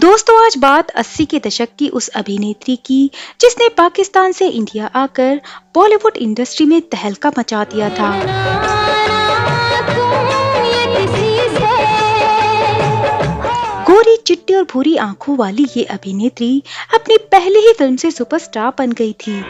दोस्तों आज बात 80 के दशक की उस अभिनेत्री की जिसने पाकिस्तान से इंडिया आकर बॉलीवुड इंडस्ट्री में तहलका मचा दिया था। गोरी चिट्टी और भूरी आंखों वाली ये अभिनेत्री अपनी पहली ही फिल्म से सुपरस्टार बन गई थी।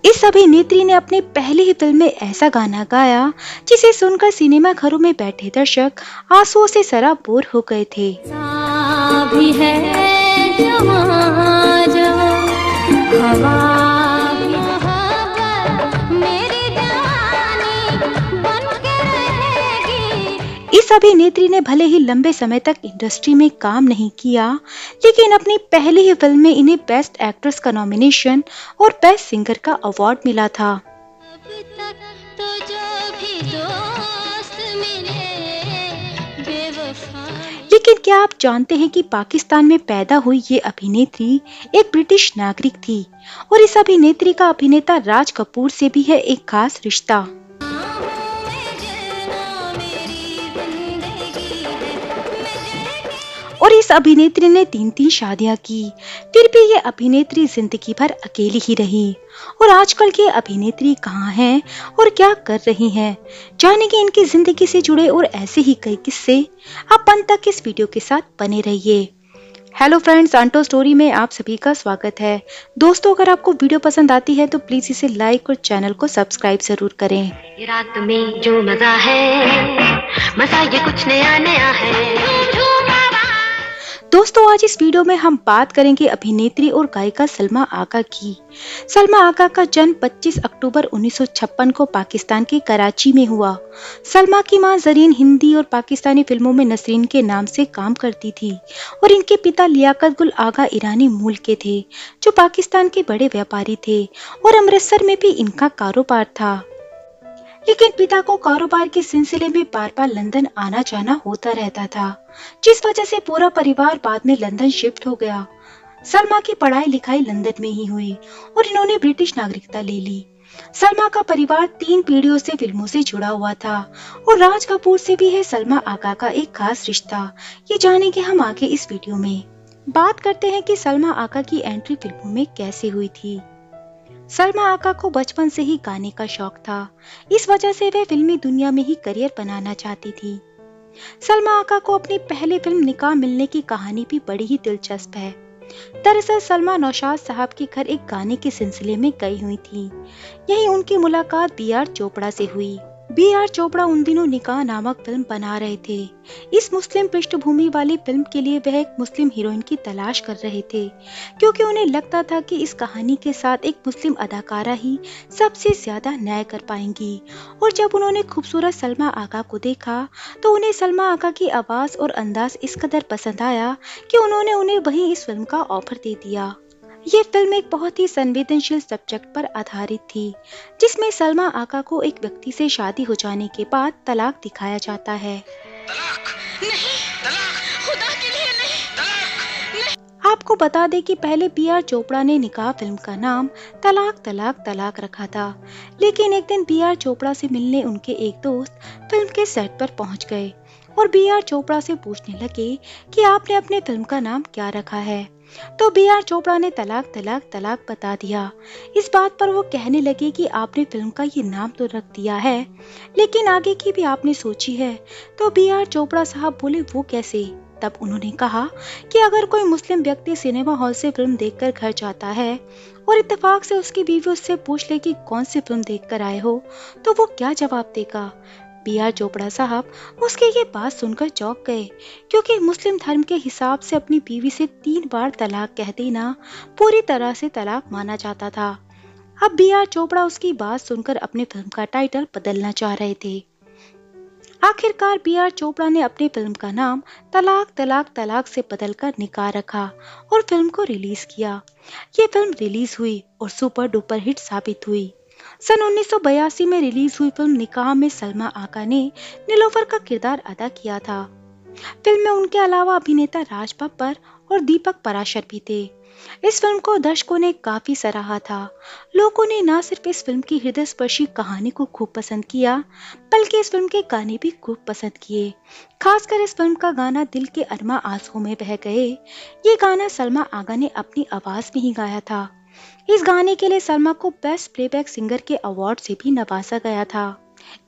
इस अभिनेत्री ने अपनी पहली ही फिल्म में ऐसा गाना गाया जिसे सुनकर सिनेमा घरों में बैठे दर्शक आंसुओं से सराबोर हो गए थे। भी है जवां जवां, हवा भी मेरी जवानी बन के रहेगी। इस अभिनेत्री ने भले ही लंबे समय तक इंडस्ट्री में काम नहीं किया, लेकिन अपनी पहली ही फिल्म में इन्हें बेस्ट एक्ट्रेस का नॉमिनेशन और बेस्ट सिंगर का अवार्ड मिला था। लेकिन क्या आप जानते हैं कि पाकिस्तान में पैदा हुई ये अभिनेत्री एक ब्रिटिश नागरिक थी और इस अभिनेत्री का अभिनेता राज कपूर से भी है एक खास रिश्ता। और इस अभिनेत्री ने 3 शादियां की, फिर भी ये अभिनेत्री जिंदगी भर अकेली ही रही। और आजकल की अभिनेत्री कहाँ हैं और क्या कर रही हैं, जानेंगे इनकी जिंदगी से जुड़े और ऐसे ही कई किस्से। आप अंत तक इस वीडियो के साथ बने रहिए। हेलो फ्रेंड्स, अनटोल्ड स्टोरी में आप सभी का स्वागत है। दोस्तों अगर आपको वीडियो पसंद आती है तो प्लीज इसे लाइक और चैनल को सब्सक्राइब जरूर करें। ये रात में जो मजा है, मजा ये कुछ नया नया है। दोस्तों आज इस वीडियो में हम बात करेंगे अभिनेत्री और गायिका सलमा आगा की। सलमा आगा का जन्म 25 अक्टूबर 1956 को पाकिस्तान के कराची में हुआ। सलमा की मां जरीन हिंदी और पाकिस्तानी फिल्मों में नसरीन के नाम से काम करती थी और इनके पिता लियाकत गुल आगा ईरानी मूल के थे, जो पाकिस्तान के बड़े व्यापारी थे और अमृतसर में भी इनका कारोबार था। लेकिन पिता को कारोबार के सिलसिले में बार बार लंदन आना जाना होता रहता था, जिस वजह से पूरा परिवार बाद में लंदन शिफ्ट हो गया। सलमा की पढ़ाई लिखाई लंदन में ही हुई और इन्होंने ब्रिटिश नागरिकता ले ली। सलमा का परिवार 3 पीढ़ियों से फिल्मों से जुड़ा हुआ था और राज कपूर से भी है सलमा आगा का एक खास रिश्ता। ये जानेंगे हम आगे इस वीडियो में। बात करते हैं कि सलमा आगा की एंट्री फिल्मों में कैसे हुई थी। सलमा आगा को बचपन से ही गाने का शौक था, इस वजह से वह फिल्मी दुनिया में ही करियर बनाना चाहती थी। सलमा आगा को अपनी पहली फिल्म निकाह मिलने की कहानी भी बड़ी ही दिलचस्प है। दरअसल सलमा नौशाद साहब के घर एक गाने के सिलसिले में गई हुई थी। यहीं उनकी मुलाकात B.R. चोपड़ा से हुई। B.R. चोपड़ा उन दिनों निकाह नामक फिल्म बना रहे थे। इस मुस्लिम पृष्ठभूमि वाली फिल्म के लिए वह एक मुस्लिम हीरोइन की तलाश कर रहे थे, क्योंकि उन्हें लगता था कि इस कहानी के साथ एक मुस्लिम अदाकारा ही सबसे ज्यादा न्याय कर पाएंगी। और जब उन्होंने खूबसूरत सलमा आगा को देखा तो उन्हें सलमा आगा की आवाज और अंदाज इस कदर पसंद आया कि उन्होंने उन्हें वहीं इस फिल्म का ऑफर दे दिया। ये फिल्म एक बहुत ही संवेदनशील सब्जेक्ट पर आधारित थी, जिसमें सलमा आगा को एक व्यक्ति से शादी हो जाने के बाद तलाक दिखाया जाता है। तलाक नहीं, तलाक खुदा के लिए नहीं, तलाक नहीं। आपको बता दें कि पहले B.R. चोपड़ा ने निकाह फिल्म का नाम तलाक तलाक तलाक रखा था, लेकिन एक दिन B.R. चोपड़ा से मिलने उनके एक दोस्त फिल्म के सेट पर पहुंच गए और B.R. चोपड़ा से पूछने लगे कि आपने अपने फिल्म का नाम क्या रखा है। तो B.R. चोपड़ा ने तलाक तलाक तलाक बता दिया। इस बात पर वो कहने लगे कि आपने फिल्म का ये नाम तो रख दिया है, लेकिन आगे की भी आपने सोची है। तो B.R. चोपड़ा साहब बोले वो कैसे। तब उन्होंने कहा कि अगर कोई मुस्लिम व्यक्ति सिनेमा हॉल से फिल्म देखकर घर जाता है और इत्तेफाक से उसकी बीवी उससे पूछ ले कि कौन सी फिल्म देखकर आए हो, तो वो क्या जवाब देगा। B.R. चोपड़ा साहब उसकी ये बात सुनकर चौंक गए, क्योंकि मुस्लिम धर्म के हिसाब से अपनी बीवी से 3 बार तलाक कह देना पूरी तरह से तलाक माना जाता था। अब B.R. चोपड़ा उसकी बात सुनकर अपनी फिल्म का टाइटल बदलना चाह रहे थे। आखिरकार B.R. चोपड़ा ने अपनी फिल्म का नाम तलाक तलाक तलाक से बदलकर निकाह रखा और फिल्म को रिलीज किया। ये फिल्म रिलीज हुई और सुपर डुपर हिट साबित हुई। सन 1982 में रिलीज हुई फिल्म निकाह में सलमा आगा ने नीलोफर का किरदार अदा किया था। फिल्म में उनके अलावा अभिनेता राज बब्बर और दीपक पराशर भी थे। इस फिल्म को दर्शकों ने काफी सराहा था। लोगों ने न सिर्फ इस फिल्म की हृदय स्पर्शी कहानी को खूब पसंद किया, बल्कि इस फिल्म के गाने भी खूब पसंद किए। खासकर इस फिल्म का गाना दिल के अरमा आंसुओं में बह गए, ये गाना सलमा आगा ने अपनी आवाज में ही गाया था। इस गाने के लिए सलमा को बेस्ट प्लेबैक सिंगर के अवार्ड से भी नवाजा गया था।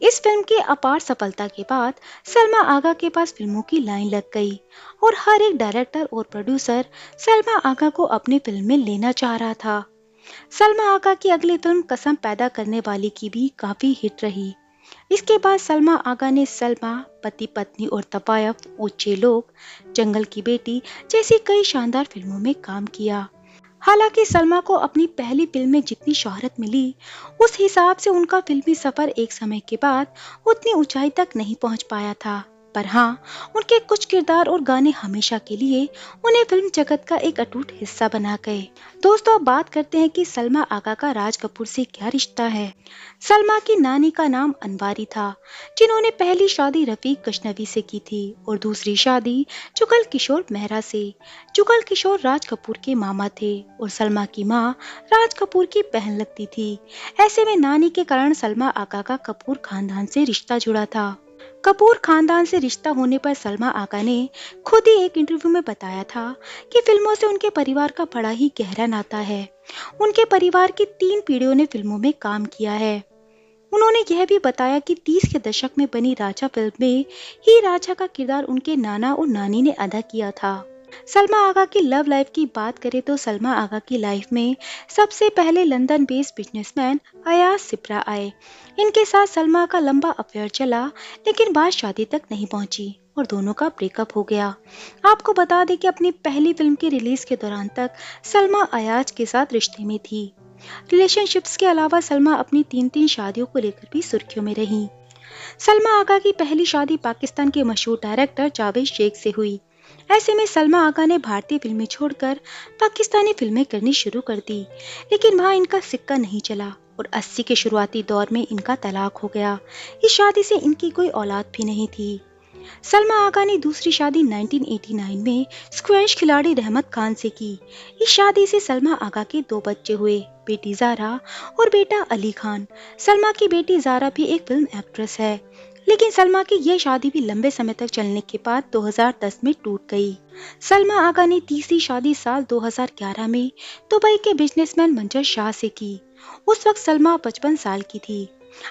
इस फिल्म की अपार सफलता के बाद सलमा आगा के पास फिल्मों की लाइन लग गई और हर एक डायरेक्टर और प्रोड्यूसर सलमा आगा को अपनी फिल्म में लेना चाह रहा था। सलमा आगा की अगली फिल्म कसम पैदा करने वाली की भी काफी हिट रही। इसके बाद सलमा आगा ने सलमा, पति पत्नी और तवायफ, ऊंचे लोग, जंगल की बेटी जैसी कई शानदार फिल्मों में काम किया। हालांकि सलमा को अपनी पहली फिल्म में जितनी शोहरत मिली, उस हिसाब से उनका फिल्मी सफर एक समय के बाद उतनी ऊंचाई तक नहीं पहुंच पाया था। पर हाँ, उनके कुछ किरदार और गाने हमेशा के लिए उन्हें फिल्म जगत का एक अटूट हिस्सा बना गए। दोस्तों, अब बात करते हैं कि सलमा आगा का राज कपूर से क्या रिश्ता है। सलमा की नानी का नाम अनवारी था, जिन्होंने पहली शादी रफीक गजनवी से की थी और दूसरी शादी जुगल किशोर मेहरा से। जुगल किशोर राज कपूर के मामा थे और सलमा की माँ राज कपूर की बहन लगती थी। ऐसे में नानी के कारण सलमा आगा का कपूर खानदान से रिश्ता जुड़ा था। कपूर खानदान से रिश्ता होने पर सलमा आगा ने खुद ही एक इंटरव्यू में बताया था कि फिल्मों से उनके परिवार का बड़ा ही गहरा नाता है। उनके परिवार की 3 पीढ़ियों ने फिल्मों में काम किया है। उन्होंने यह भी बताया कि 30 के दशक में बनी राजा फिल्म में ही राजा का किरदार उनके नाना और नानी ने अदा किया था। सलमा आगा की लव लाइफ की बात करें तो सलमा आगा की लाइफ में सबसे पहले London based businessman Ayaz Shipra आए। इनके साथ सलमा का लंबा अफेयर चला, लेकिन बात शादी तक नहीं पहुंची और दोनों का ब्रेकअप हो गया। आपको बता दें कि अपनी पहली फिल्म की रिलीज के दौरान तक सलमा अयाज के साथ रिश्ते में थी। रिलेशनशिप्स के अलावा सलमा अपनी 3 शादियों को लेकर भी सुर्खियों में रही। सलमा आगा की पहली शादी पाकिस्तान के मशहूर डायरेक्टर जावेद शेख से हुई। ऐसे में सलमा आगा ने भारतीय फिल्में छोड़कर पाकिस्तानी फिल्में करनी शुरू कर दी, लेकिन वहां इनका सिक्का नहीं चला और 80 के शुरुआती दौर में इनका तलाक हो गया। इस शादी से इनकी कोई औलाद भी नहीं थी। सलमा आगा ने दूसरी शादी 1989 में स्क्वैश खिलाड़ी रहमत खान से की। इस शादी से सलमा आगा के 2 बच्चे हुए, बेटी जारा और बेटा अली खान। सलमा की बेटी जारा भी एक फिल्म एक्ट्रेस है, लेकिन सलमा की यह शादी भी लंबे समय तक चलने के बाद 2010 में टूट गई। सलमा आगा ने तीसरी शादी साल 2011 में दुबई के बिजनेसमैन मंजर शाह से की। उस वक्त सलमा 55 साल की थी।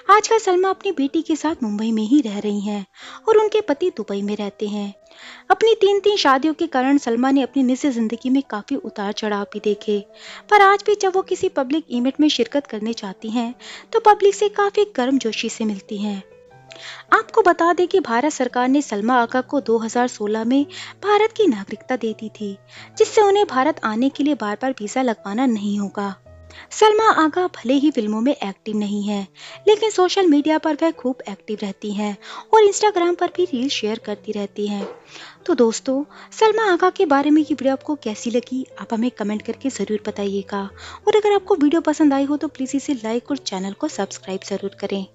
आजकल सलमा अपनी बेटी के साथ मुंबई में ही रह रही हैं और उनके पति दुबई में रहते हैं। अपनी 3 शादियों के कारण सलमा ने अपनी निजी जिंदगी में काफी उतार चढ़ाव भी देखे, पर आज भी जब वो किसी पब्लिक इवेंट में शिरकत करने चाहती हैं, तो पब्लिक से काफी गर्मजोशी से मिलती हैं। आपको बता दें कि भारत सरकार ने सलमा आगा को 2016 में भारत की नागरिकता दे दी थी, जिससे उन्हें भारत आने के लिए बार बार वीजा लगवाना नहीं होगा। सलमा आगा भले ही फिल्मों में एक्टिव नहीं है, लेकिन सोशल मीडिया पर वह खूब एक्टिव रहती हैं और इंस्टाग्राम पर भी रील शेयर करती रहती हैं। तो दोस्तों, सलमा आगा के बारे में ये वीडियो आपको कैसी लगी, आप हमें कमेंट करके ज़रूर बताइएगा। और अगर आपको वीडियो पसंद आई हो तो प्लीज़ इसे लाइक और चैनल को सब्सक्राइब ज़रूर करें।